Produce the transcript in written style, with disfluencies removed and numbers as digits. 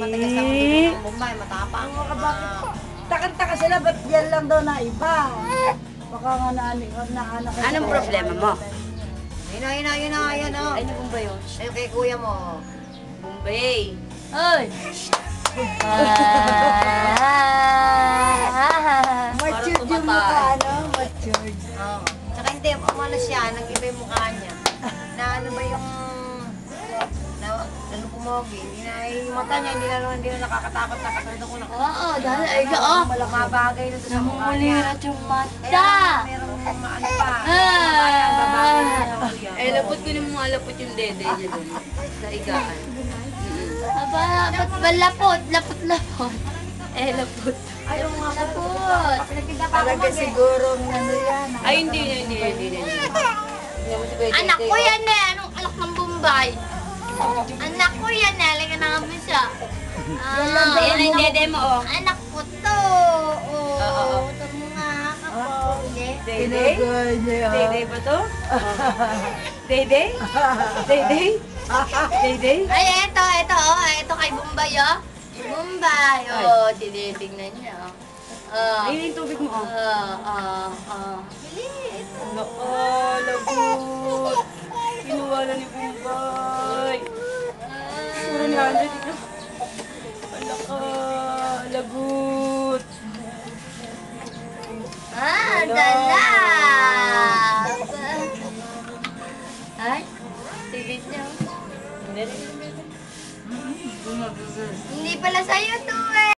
matigas ang dugo ng Bombay, matapang. Takan-taka sila, ba't yan lang daw na iba? Baka nga naanak. Anong problema mo? Yun na, yan o. Ay, yung ba yun? Ayun kay kuya mo. Bombay. Ay! Matured yung mukha, ano? Matured. Oo. Tsaka hindi, ano siya, nag-iba yung mukha niya. Na ano ba yung... ano pumogi, yung mata niya, hindi na nakakatakot na katulad ako Oo, dahil ay ka, oh. Mabagay na sa mukha niya. Namulirat yung mata. Kaya meron maano pa. Eh, lapot ko na mga lapot yung dede niya doon. Sa igaan. Aba, ba't ba lapot? Lapot. Eh, lapot. Ay, oo nga. Lapot. Talaga siguro ano yan. Ay, hindi. Anak ko yan eh. Anong anak ng Bombay? Anak ko yan eh. Halika na kami siya. Ayan ang dede mo, oh. Anak ko to. Oo. Ito mo nga kapogi. Dede? Tinagay niya. Dede ba to? Dede? Dede? Dede? Ay, eto. Oh. Ito kay Bombay oh. Bombay. Oh, tinitingnan niya. Ayun yung tubig mo, oh. Bilis. Nako, lagot. Kinuha na ni Bombay. Puro ni Andre dito. Nako, lagot. Dala. Ay, tigit niya. Hindi pala sa'yo to eh.